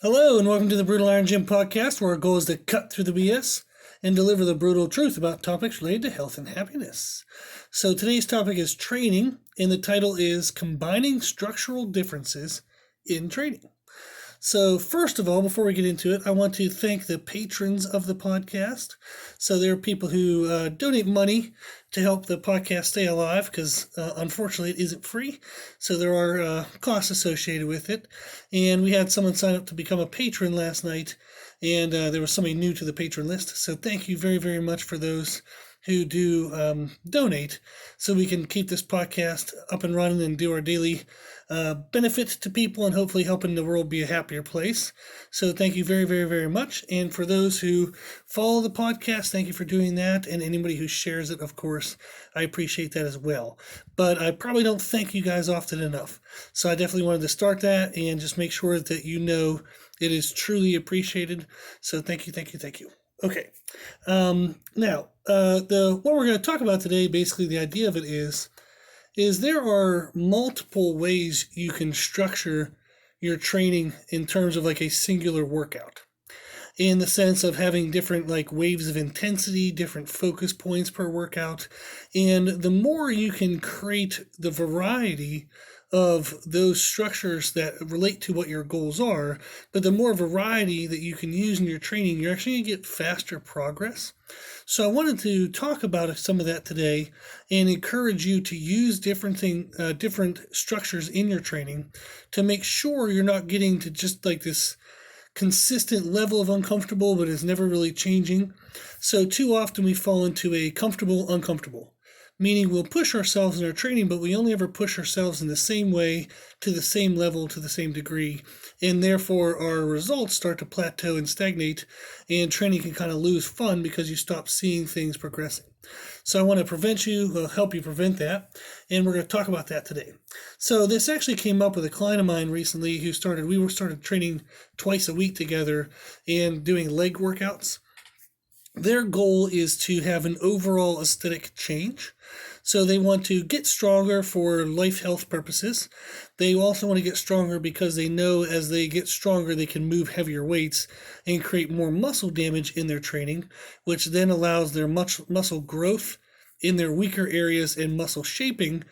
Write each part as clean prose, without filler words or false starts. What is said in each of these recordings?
Hello, and welcome to the Brutal Iron Gym podcast, where our goal is to cut through the BS and deliver the brutal truth about topics related to health and happiness. So today's topic is training, and the title is Combining Structural Differences in Training. So first of all, before we get into it, I want to thank the patrons of the podcast. So there are people who donate money to help the podcast stay alive because unfortunately it isn't free. So there are costs associated with it. And we had someone sign up to become a patron last night, and there was somebody new to the patron list. So thank you very, very much for those who do donate so we can keep this podcast up and running and do our daily benefit to people and hopefully helping the world be a happier place. So thank you very, very, very much. And for those who follow the podcast, thank you for doing that. And anybody who shares it, of course, I appreciate that as well. But I probably don't thank you guys often enough. So I definitely wanted to start that and just make sure that you know it is truly appreciated. So thank you, thank you, thank you. Okay. Now, what we're going to talk about today, basically the idea of it is there are multiple ways you can structure your training in terms of like a singular workout, in the sense of having different like waves of intensity, different focus points per workout. And the more you can create the variety of those structures that relate to what your goals are, but the more variety that you can use in your training, you're actually going to get faster progress. So I wanted to talk about some of that today and encourage you to use different structures in your training to make sure you're not getting to just like this consistent level of uncomfortable, but is never really changing. So too often we fall into a comfortable, uncomfortable, meaning we'll push ourselves in our training, but we only ever push ourselves in the same way, to the same level, to the same degree, and therefore our results start to plateau and stagnate, and training can kind of lose fun because you stop seeing things progressing. So I want to help you prevent that, and we're going to talk about that today. So this actually came up with a client of mine recently who started training twice a week together and doing leg workouts. Their goal is to have an overall aesthetic change. So they want to get stronger for life health purposes. They also want to get stronger because they know as they get stronger, they can move heavier weights and create more muscle damage in their training, which then allows their muscle growth in their weaker areas and muscle shaping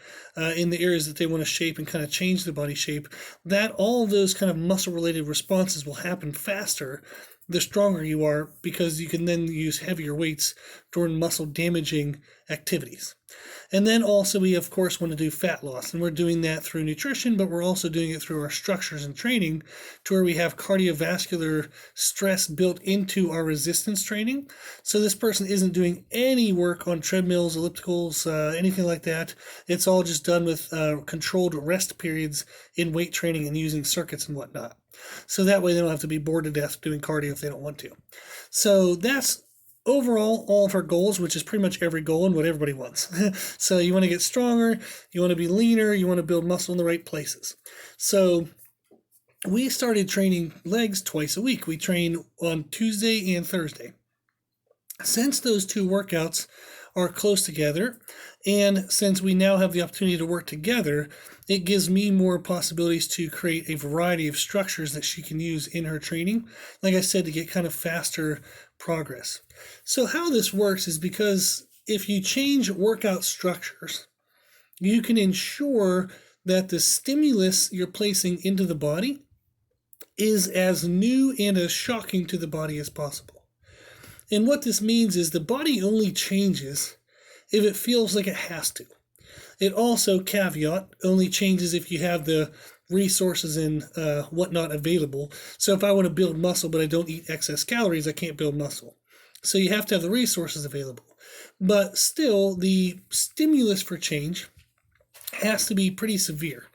in the areas that they want to shape and kind of change the body shape. That all of those kind of muscle-related responses will happen faster the stronger you are, because you can then use heavier weights during muscle damaging activities. And then also we of course want to do fat loss, and we're doing that through nutrition, but we're also doing it through our structures and training to where we have cardiovascular stress built into our resistance training. So this person isn't doing any work on treadmills, ellipticals, anything like that. It's all just done with controlled rest periods in weight training and using circuits and whatnot. So that way they don't have to be bored to death doing cardio if they don't want to. So that's overall all of our goals, which is pretty much every goal and what everybody wants. So you want to get stronger, you want to be leaner, you want to build muscle in the right places. So we started training legs twice a week. We train on Tuesday and Thursday. Since those two workouts are close together, and since we now have the opportunity to work together, it gives me more possibilities to create a variety of structures that she can use in her training, like I said, to get kind of faster progress. So how this works is because if you change workout structures, you can ensure that the stimulus you're placing into the body is as new and as shocking to the body as possible. And what this means is the body only changes if it feels like it has to. It also, caveat, only changes if you have the resources and whatnot available. So if I want to build muscle but I don't eat excess calories, I can't build muscle. So you have to have the resources available. But still, the stimulus for change has to be pretty severe.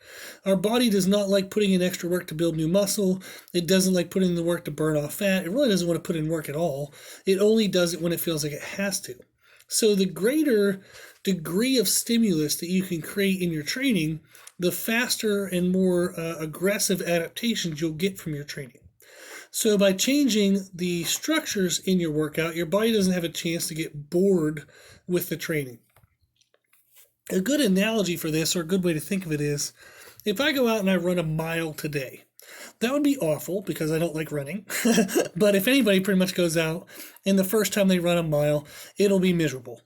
Our body does not like putting in extra work to build new muscle. It doesn't like putting in the work to burn off fat. It really doesn't want to put in work at all. It only does it when it feels like it has to. So the greater degree of stimulus that you can create in your training, the faster and more aggressive adaptations you'll get from your training. So by changing the structures in your workout, your body doesn't have a chance to get bored with the training. A good analogy for this, or a good way to think of it, is if I go out and I run a mile today, That would be awful because I don't like running. But if anybody pretty much goes out and the first time they run a mile, it'll be miserable.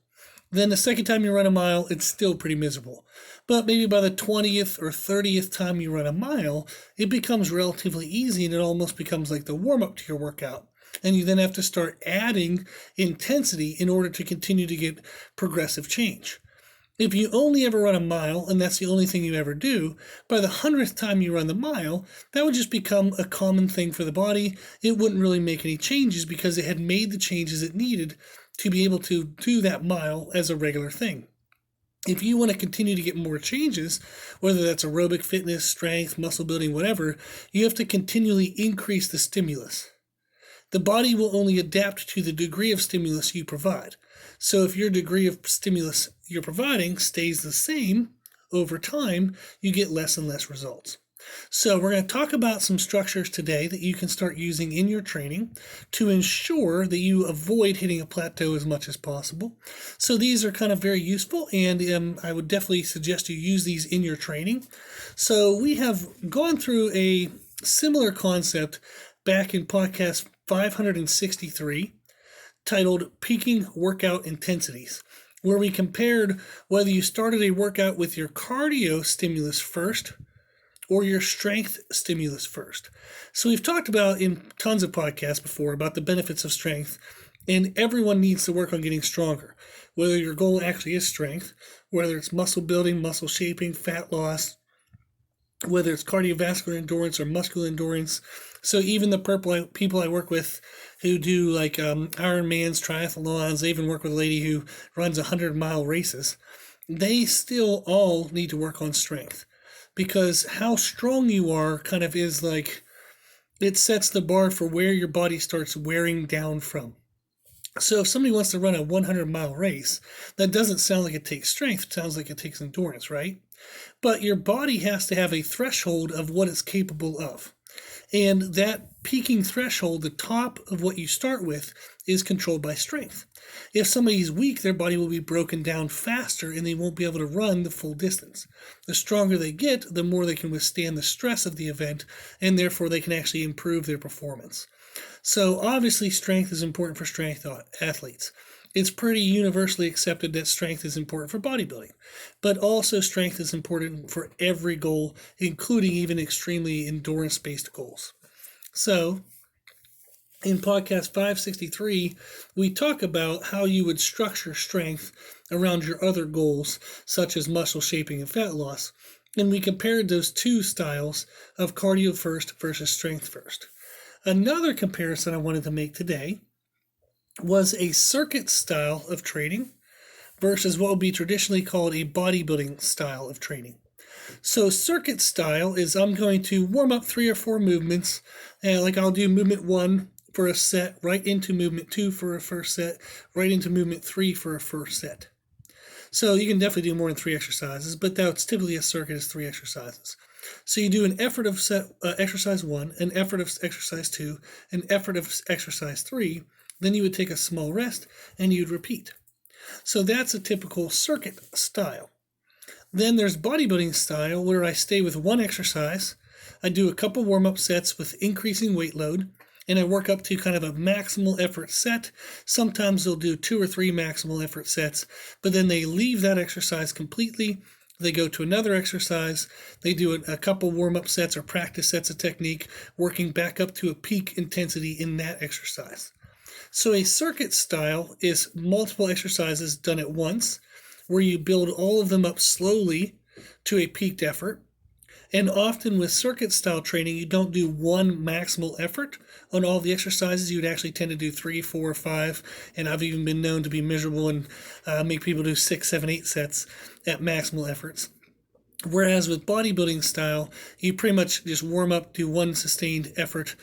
Then the second time you run a mile, it's still pretty miserable. But maybe by the 20th or 30th time you run a mile, it becomes relatively easy and it almost becomes like the warm-up to your workout. And you then have to start adding intensity in order to continue to get progressive change. If you only ever run a mile, and that's the only thing you ever do, by the 100th time you run the mile, that would just become a common thing for the body. It wouldn't really make any changes because it had made the changes it needed to be able to do that mile as a regular thing. If you want to continue to get more changes, whether that's aerobic fitness, strength, muscle building, whatever, you have to continually increase the stimulus. The body will only adapt to the degree of stimulus you provide. So if your degree of stimulus you're providing stays the same over time, you get less and less results. So we're going to talk about some structures today that you can start using in your training to ensure that you avoid hitting a plateau as much as possible. So these are kind of very useful, and I would definitely suggest you use these in your training. So we have gone through a similar concept back in podcast 563, titled Peaking Workout Intensities, where we compared whether you started a workout with your cardio stimulus first or your strength stimulus first. So we've talked about in tons of podcasts before about the benefits of strength, and everyone needs to work on getting stronger, whether your goal actually is strength, whether it's muscle building, muscle shaping, fat loss, whether it's cardiovascular endurance or muscular endurance. So even the people I work with who do like Ironmans, triathlons, they even work with a lady who runs 100-mile races, they still all need to work on strength, because how strong you are kind of is like, it sets the bar for where your body starts wearing down from. So if somebody wants to run a 100-mile race, that doesn't sound like it takes strength, it sounds like it takes endurance, right? But your body has to have a threshold of what it's capable of. And that peaking threshold, the top of what you start with, is controlled by strength. If somebody's weak, their body will be broken down faster and they won't be able to run the full distance. The stronger they get, the more they can withstand the stress of the event, and therefore they can actually improve their performance. So obviously strength is important for strength athletes. It's pretty universally accepted that strength is important for bodybuilding, but also strength is important for every goal, including even extremely endurance-based goals. So in podcast 563, we talk about how you would structure strength around your other goals, such as muscle shaping and fat loss, and we compared those two styles of cardio first versus strength first. Another comparison I wanted to make today was a circuit style of training versus what would be traditionally called a bodybuilding style of training. So circuit style is I'm going to warm up 3 or 4 movements, and like I'll do movement 1 for a set, right into movement 2 for a first set, right into movement 3 for a first set. So you can definitely do more than 3 exercises, but that's typically a circuit is 3 exercises. So you do an effort of exercise 1, an effort of exercise 2, an effort of exercise 3, then you would take a small rest and you'd repeat. So that's a typical circuit style. Then there's bodybuilding style, where I stay with 1 exercise, I do a couple warm-up sets with increasing weight load, and I work up to kind of a maximal effort set. Sometimes they'll do 2 or 3 maximal effort sets, but then they leave that exercise completely. They go to another exercise. They do a couple warm-up sets or practice sets of technique, working back up to a peak intensity in that exercise. So a circuit style is multiple exercises done at once, where you build all of them up slowly to a peaked effort. And often with circuit style training, you don't do 1 maximal effort on all the exercises. You would actually tend to do 3, 4, 5, and I've even been known to be miserable and make people do 6, 7, 8 sets at maximal efforts. Whereas with bodybuilding style, you pretty much just warm up, do 1 sustained effort,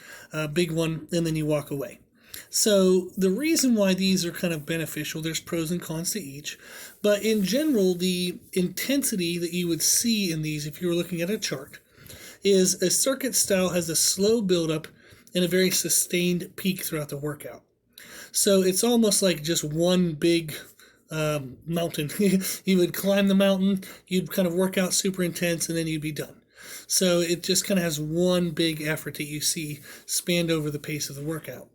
big one, and then you walk away. So the reason why these are kind of beneficial, there's pros and cons to each, but in general, the intensity that you would see in these, if you were looking at a chart, is a circuit style has a slow buildup and a very sustained peak throughout the workout. So it's almost like just one big mountain. You would climb the mountain, you'd kind of work out super intense, and then you'd be done. So it just kind of has one big effort that you see spanned over the pace of the workout.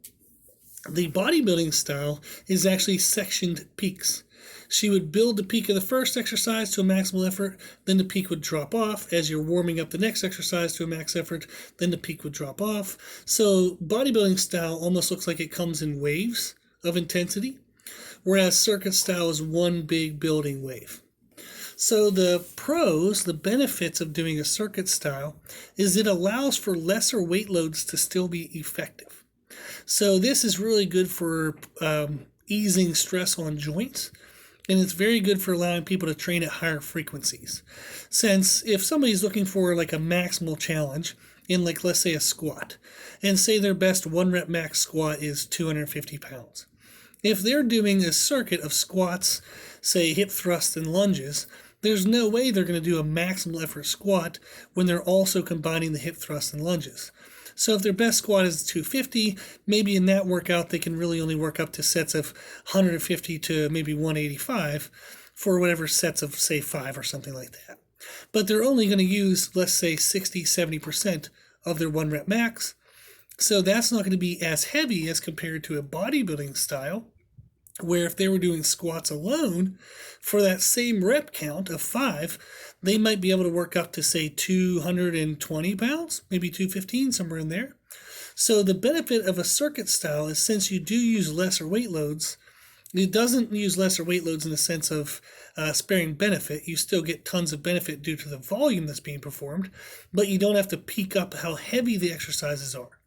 The bodybuilding style is actually sectioned peaks. She would build the peak of the first exercise to a maximal effort, then the peak would drop off. As you're warming up the next exercise to a max effort, then the peak would drop off. So bodybuilding style almost looks like it comes in waves of intensity, whereas circuit style is one big building wave. So the pros, the benefits of doing a circuit style, is it allows for lesser weight loads to still be effective. So this is really good for easing stress on joints. And it's very good for allowing people to train at higher frequencies. Since if somebody's looking for like a maximal challenge in like, let's say a squat, and say their best 1 rep max squat is 250 pounds. If they're doing a circuit of squats, say hip thrusts and lunges, there's no way they're going to do a maximal effort squat when they're also combining the hip thrusts and lunges. So if their best squat is 250, maybe in that workout they can really only work up to sets of 150 to maybe 185 for whatever sets of, say, 5 or something like that. But they're only going to use, let's say, 60, 70% of their 1 rep max. So that's not going to be as heavy as compared to a bodybuilding style, where if they were doing squats alone, for that same rep count of 5, they might be able to work up to, say, 220 pounds, maybe 215, somewhere in there. So the benefit of a circuit style is since you do use lesser weight loads, it doesn't use lesser weight loads in the sense of sparing benefit. You still get tons of benefit due to the volume that's being performed, but you don't have to peak up how heavy the exercises are.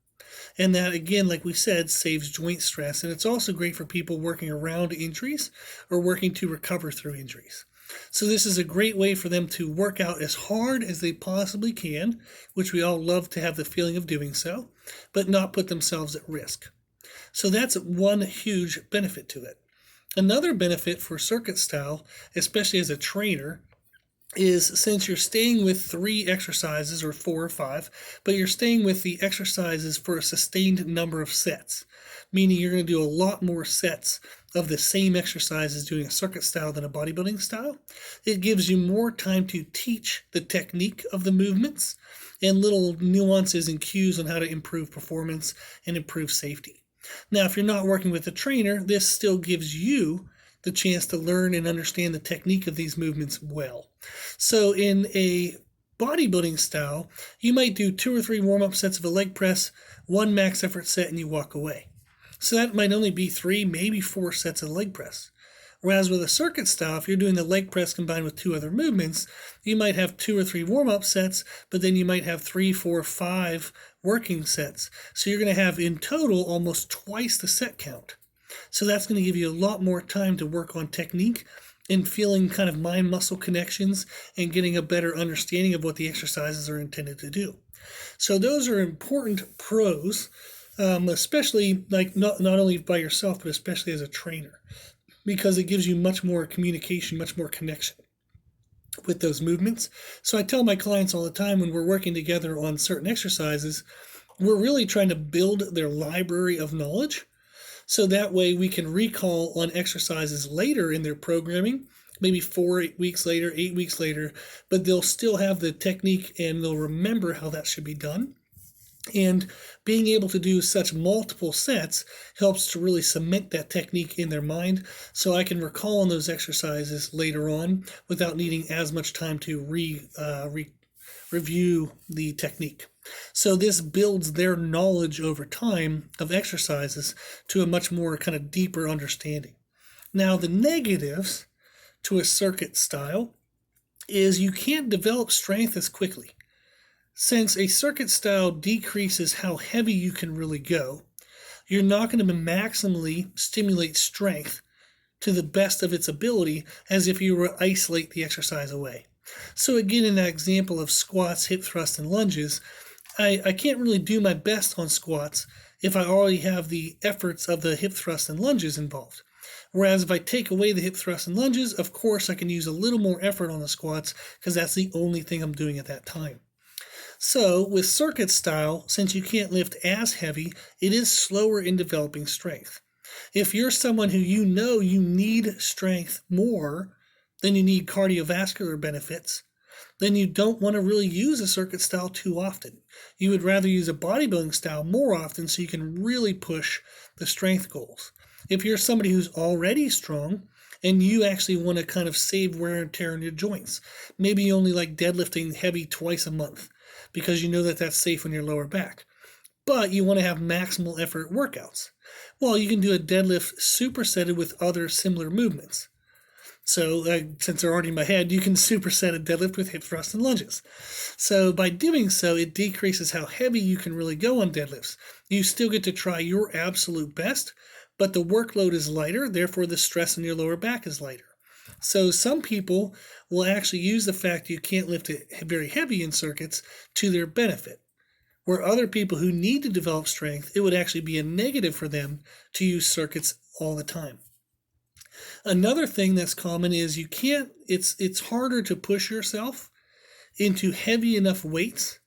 And that, again, like we said, saves joint stress. And it's also great for people working around injuries or working to recover through injuries. So this is a great way for them to work out as hard as they possibly can, which we all love to have the feeling of doing so, but not put themselves at risk. So that's one huge benefit to it. Another benefit for circuit style, especially as a trainer, is since you're staying with 3 exercises or 4 or 5, but you're staying with the exercises for a sustained number of sets, meaning you're going to do a lot more sets of the same exercises doing a circuit style than a bodybuilding style. It gives you more time to teach the technique of the movements and little nuances and cues on how to improve performance and improve safety. Now, if you're not working with a trainer, this still gives you the chance to learn and understand the technique of these movements well. So in a bodybuilding style, you might do 2 or 3 warm-up sets of a leg press, 1 max effort set, and you walk away. So that might only be 3, maybe 4 sets of leg press. Whereas with a circuit style, if you're doing the leg press combined with 2 other movements, you might have 2 or 3 warm-up sets, but then you might have 3, 4, 5 working sets. So you're going to have in total almost twice the set count. So that's going to give you a lot more time to work on technique and feeling kind of mind-muscle connections and getting a better understanding of what the exercises are intended to do. So those are important pros, especially like not only by yourself, but especially as a trainer, because it gives you much more communication, much more connection with those movements. So I tell my clients all the time when we're working together on certain exercises, we're really trying to build their library of knowledge. So that way we can recall on exercises later in their programming, maybe 4 weeks later, 8 weeks later, but they'll still have the technique and they'll remember how that should be done. And being able to do such multiple sets helps to really cement that technique in their mind, so I can recall on those exercises later on without needing as much time to review the technique. So this builds their knowledge over time of exercises to a much more kind of deeper understanding. Now, the negatives to a circuit style is you can't develop strength as quickly. Since a circuit style decreases how heavy you can really go, you're not going to maximally stimulate strength to the best of its ability as if you were to isolate the exercise away. So again, in that example of squats, hip thrusts, and lunges, I can't really do my best on squats if I already have the efforts of the hip thrusts and lunges involved. Whereas if I take away the hip thrusts and lunges, of course I can use a little more effort on the squats because that's the only thing I'm doing at that time. So with circuit style, since you can't lift as heavy, it is slower in developing strength. If you're someone who you need strength more than you need cardiovascular benefits, then you don't want to really use a circuit style too often. You would rather use a bodybuilding style more often so you can really push the strength goals. If you're somebody who's already strong and you actually want to kind of save wear and tear in your joints, maybe you only like deadlifting heavy twice a month because you know that that's safe on your lower back, but you want to have maximal effort workouts. Well, you can do a deadlift supersetted with other similar movements. So since they're already in my head, you can superset a deadlift with hip thrusts and lunges. So by doing so, it decreases how heavy you can really go on deadlifts. You still get to try your absolute best, but the workload is lighter, therefore the stress on your lower back is lighter. So some people will actually use the fact you can't lift it very heavy in circuits to their benefit. Where other people who need to develop strength, it would actually be a negative for them to use circuits all the time. Another thing that's common is it's harder to push yourself into heavy enough weights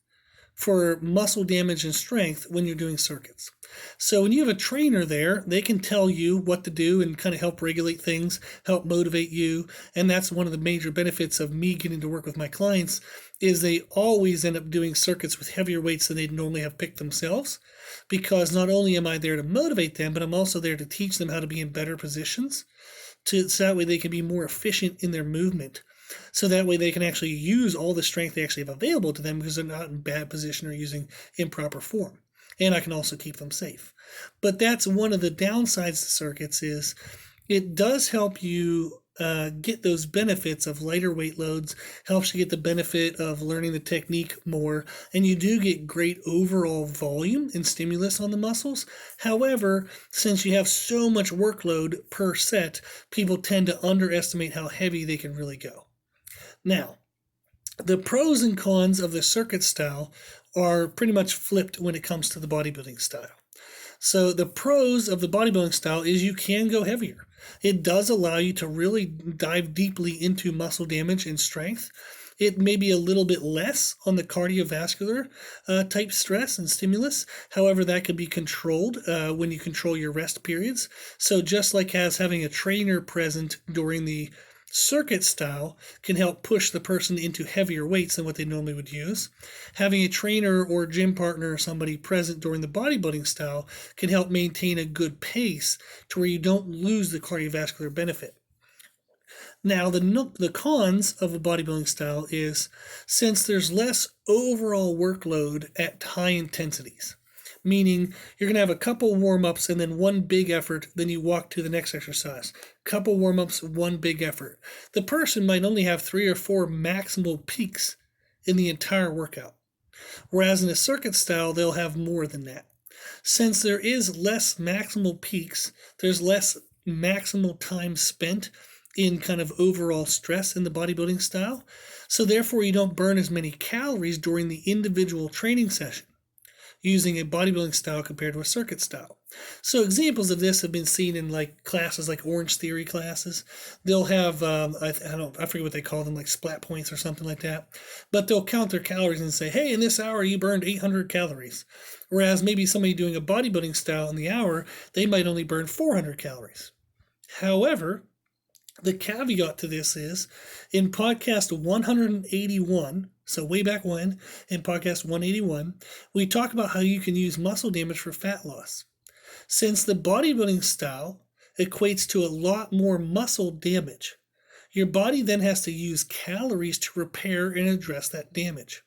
for muscle damage and strength when you're doing circuits. So when you have a trainer there, they can tell you what to do and kind of help regulate things, help motivate you. And that's one of the major benefits of me getting to work with my clients is they always end up doing circuits with heavier weights than they'd normally have picked themselves. Because not only am I there to motivate them, but I'm also there to teach them how to be in better positions so that way they can be more efficient in their movement. So that way they can actually use all the strength they actually have available to them because they're not in bad position or using improper form. And I can also keep them safe. But that's one of the downsides to circuits is it does help you get those benefits of lighter weight loads, helps you get the benefit of learning the technique more, and you do get great overall volume and stimulus on the muscles. However, since you have so much workload per set, people tend to underestimate how heavy they can really go. Now, the pros and cons of the circuit style are pretty much flipped when it comes to the bodybuilding style. So the pros of the bodybuilding style is you can go heavier. It does allow you to really dive deeply into muscle damage and strength. It may be a little bit less on the cardiovascular type stress and stimulus. However, that can be controlled when you control your rest periods. So just like having a trainer present during the circuit style can help push the person into heavier weights than what they normally would use. Having a trainer or gym partner or somebody present during the bodybuilding style can help maintain a good pace to where you don't lose the cardiovascular benefit. Now, the cons of a bodybuilding style is since there's less overall workload at high intensities, meaning you're going to have a couple warm-ups and then one big effort, then you walk to the next exercise. Couple warm-ups, one big effort. The person might only have 3 or 4 maximal peaks in the entire workout. Whereas in a circuit style, they'll have more than that. Since there is less maximal peaks, there's less maximal time spent in kind of overall stress in the bodybuilding style. So therefore, you don't burn as many calories during the individual training session using a bodybuilding style compared to a circuit style. So examples of this have been seen in like classes like Orange Theory classes. They'll have, I forget what they call them, like splat points or something like that. But they'll count their calories and say, hey, in this hour you burned 800 calories. Whereas maybe somebody doing a bodybuilding style in the hour, they might only burn 400 calories. However, the caveat to this is in podcast 181, so way back when, in podcast 181, we talk about how you can use muscle damage for fat loss. Since the bodybuilding style equates to a lot more muscle damage, your body then has to use calories to repair and address that damage.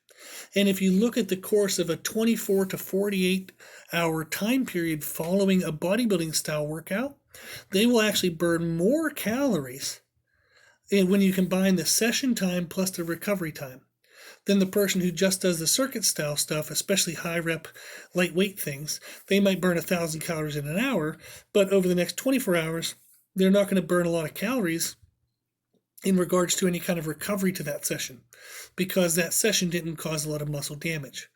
And if you look at the course of a 24 to 48 hour time period following a bodybuilding style workout, they will actually burn more calories when you combine the session time plus the recovery time than the person who just does the circuit style stuff, especially high rep, lightweight things. They might burn 1,000 calories in an hour, but over the next 24 hours, they're not going to burn a lot of calories in regards to any kind of recovery to that session because that session didn't cause a lot of muscle damage.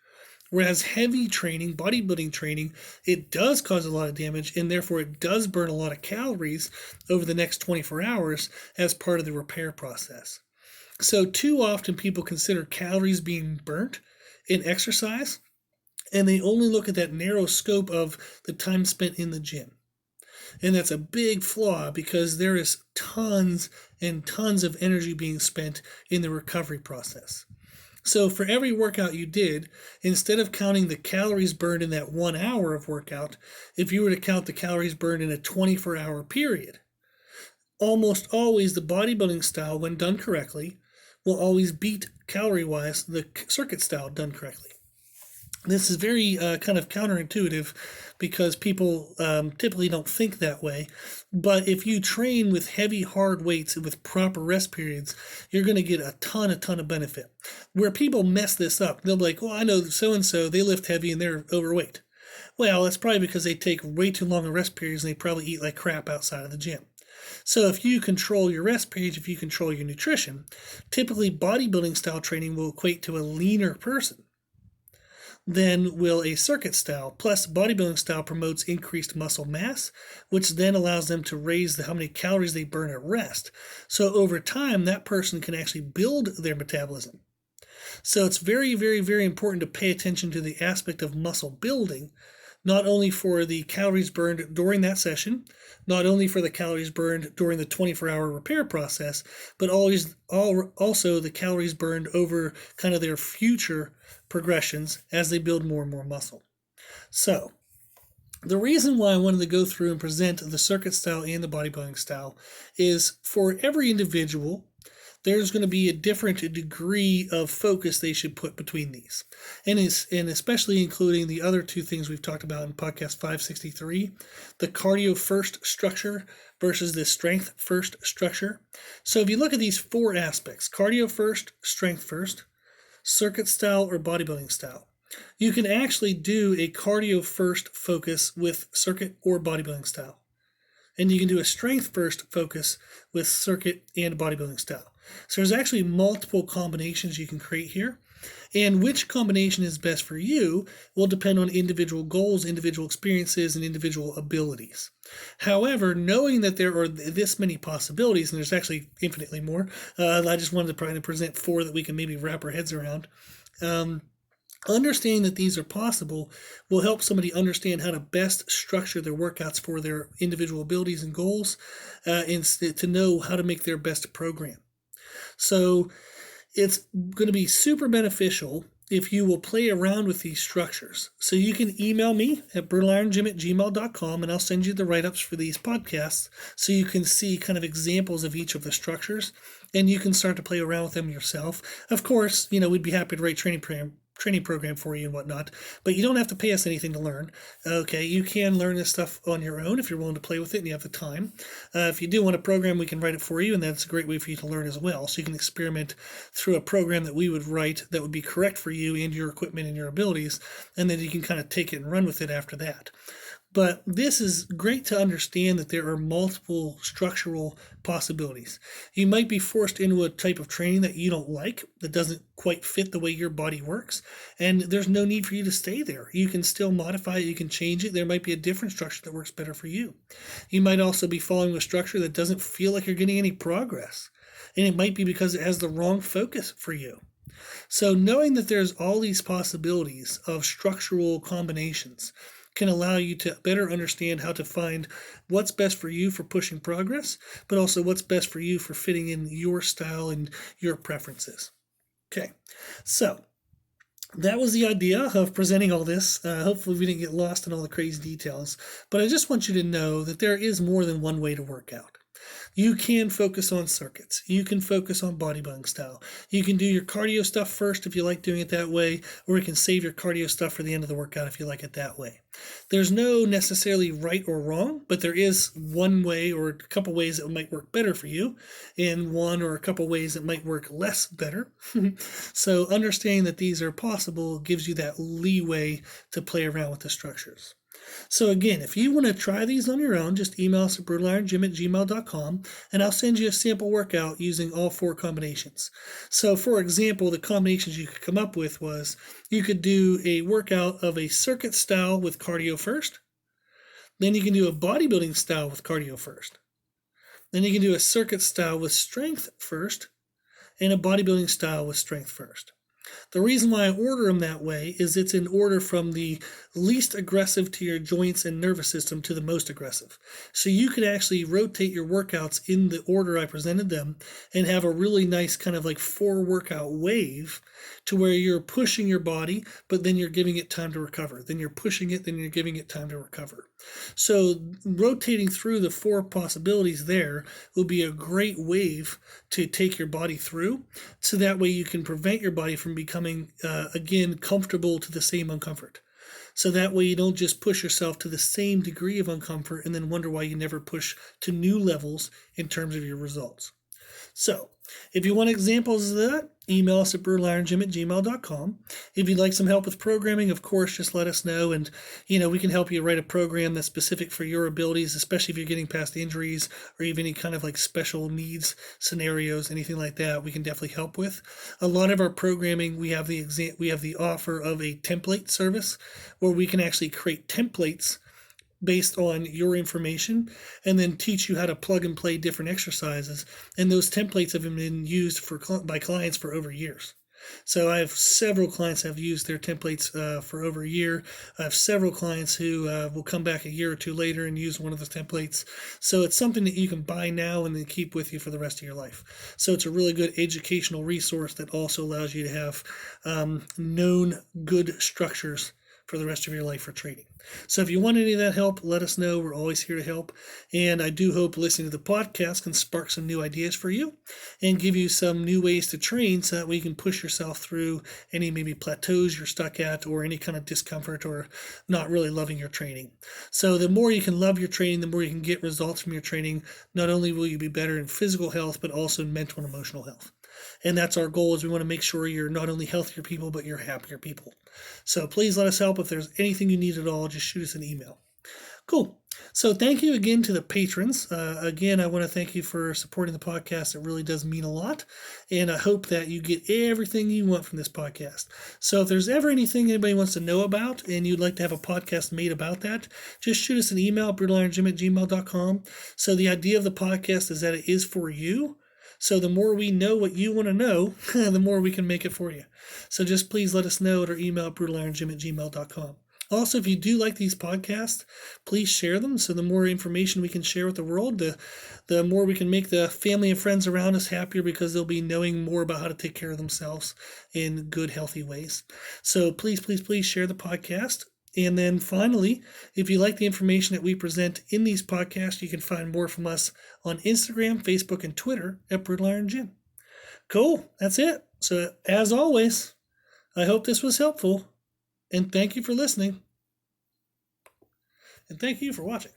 Whereas heavy training, bodybuilding training, it does cause a lot of damage and therefore it does burn a lot of calories over the next 24 hours as part of the repair process. So too often people consider calories being burnt in exercise and they only look at that narrow scope of the time spent in the gym. And that's a big flaw because there is tons and tons of energy being spent in the recovery process. So for every workout you did, instead of counting the calories burned in that 1 hour of workout, if you were to count the calories burned in a 24-hour period, almost always the bodybuilding style, when done correctly, will always beat calorie-wise the circuit style done correctly. This is very kind of counterintuitive because people typically don't think that way. But if you train with heavy, hard weights and with proper rest periods, you're going to get a ton of benefit. Where people mess this up, they'll be like, well, I know so-and-so, they lift heavy and they're overweight. Well, that's probably because they take way too long of rest periods and they probably eat like crap outside of the gym. So if you control your rest periods, if you control your nutrition, typically bodybuilding style training will equate to a leaner person than will a circuit style. Plus, bodybuilding style promotes increased muscle mass, which then allows them to raise how many calories they burn at rest. So over time, that person can actually build their metabolism. So it's very, very, very important to pay attention to the aspect of muscle building, not only for the calories burned during that session, not only for the calories burned during the 24-hour repair process, but also the calories burned over kind of their future progressions as they build more and more muscle. So the reason why I wanted to go through and present the circuit style and the bodybuilding style is for every individual, there's going to be a different degree of focus they should put between these. And especially including the other two things we've talked about in podcast 563, the cardio first structure versus the strength first structure. So if you look at these four aspects, cardio first, strength first, circuit style, or bodybuilding style, you can actually do a cardio first focus with circuit or bodybuilding style. And you can do a strength first focus with circuit and bodybuilding style. So there's actually multiple combinations you can create here. And which combination is best for you will depend on individual goals, individual experiences, and individual abilities. However, knowing that there are this many possibilities, and there's actually infinitely more, I just wanted to present four that we can maybe wrap our heads around. Understanding that these are possible will help somebody understand how to best structure their workouts for their individual abilities and goals, and to know how to make their best program. So it's going to be super beneficial if you will play around with these structures. So you can email me at brutalirongym@gmail.com, and I'll send you the write-ups for these podcasts so you can see kind of examples of each of the structures, and you can start to play around with them yourself. Of course, we'd be happy to write training program for you and whatnot, but you don't have to pay us anything to learn. Okay, you can learn this stuff on your own if you're willing to play with it and you have the time. If you do want a program, we can write it for you, and that's a great way for you to learn as well. So you can experiment through a program that we would write that would be correct for you and your equipment and your abilities, and then you can kind of take it and run with it after that. But this is great to understand that there are multiple structural possibilities. You might be forced into a type of training that you don't like, that doesn't quite fit the way your body works, and there's no need for you to stay there. You can still modify it, you can change it. There might be a different structure that works better for you. You might also be following a structure that doesn't feel like you're getting any progress, and it might be because it has the wrong focus for you. So knowing that there's all these possibilities of structural combinations can allow you to better understand how to find what's best for you for pushing progress, but also what's best for you for fitting in your style and your preferences. Okay, so that was the idea of presenting all this. Hopefully we didn't get lost in all the crazy details, but I just want you to know that there is more than one way to work out. You can focus on circuits. You can focus on bodybuilding style. You can do your cardio stuff first if you like doing it that way, or you can save your cardio stuff for the end of the workout if you like it that way. There's no necessarily right or wrong, but there is one way or a couple ways that might work better for you, and one or a couple ways that might work less better. So understanding that these are possible gives you that leeway to play around with the structures. So again, if you want to try these on your own, just email us at brutalirongym@gmail.com, and I'll send you a sample workout using all four combinations. So for example, the combinations you could come up with was you could do a workout of a circuit style with cardio first. Then you can do a bodybuilding style with cardio first. Then you can do a circuit style with strength first, and a bodybuilding style with strength first. The reason why I order them that way is it's in order from the least aggressive to your joints and nervous system to the most aggressive. So you could actually rotate your workouts in the order I presented them and have a really nice kind of like 4 workout wave to where you're pushing your body, but then you're giving it time to recover. Then you're pushing it, then you're giving it time to recover. So rotating through the 4 possibilities there will be a great wave to take your body through. So that way you can prevent your body from becoming, again, comfortable to the same uncomfort. So that way you don't just push yourself to the same degree of uncomfort and then wonder why you never push to new levels in terms of your results. So if you want examples of that, email us at brutalirongym@gmail.com. If you'd like some help with programming, of course, just let us know. And, we can help you write a program that's specific for your abilities, especially if you're getting past injuries or even any kind of like special needs scenarios, anything like that, we can definitely help with. A lot of our programming, we have the offer of a template service where we can actually create templates based on your information and then teach you how to plug and play different exercises. And those templates have been used by clients for over years. So I have several clients that have used their templates for over a year. I have several clients who will come back a year or two later and use one of those templates. So it's something that you can buy now and then keep with you for the rest of your life. So it's a really good educational resource that also allows you to have known good structures for the rest of your life for training. So if you want any of that help, let us know. We're always here to help. And I do hope listening to the podcast can spark some new ideas for you and give you some new ways to train so that way you can push yourself through any maybe plateaus you're stuck at or any kind of discomfort or not really loving your training. So the more you can love your training, the more you can get results from your training. Not only will you be better in physical health, but also in mental and emotional health. And that's our goal, is we want to make sure you're not only healthier people, but you're happier people. So please let us help. If there's anything you need at all, just shoot us an email. Cool. So thank you again to the patrons. Again, I want to thank you for supporting the podcast. It really does mean a lot. And I hope that you get everything you want from this podcast. So if there's ever anything anybody wants to know about and you'd like to have a podcast made about that, just shoot us an email, brutalirongym@gmail.com. So the idea of the podcast is that it is for you. So the more we know what you want to know, the more we can make it for you. So just please let us know at our email, brutalirongym@gmail.com. Also, if you do like these podcasts, please share them. So the more information we can share with the world, the more we can make the family and friends around us happier, because they'll be knowing more about how to take care of themselves in good, healthy ways. So please, please, please share the podcast. And then finally, if you like the information that we present in these podcasts, you can find more from us on Instagram, Facebook, and Twitter at Brutal Iron Gym. Cool. That's it. So as always, I hope this was helpful. And thank you for listening. And thank you for watching.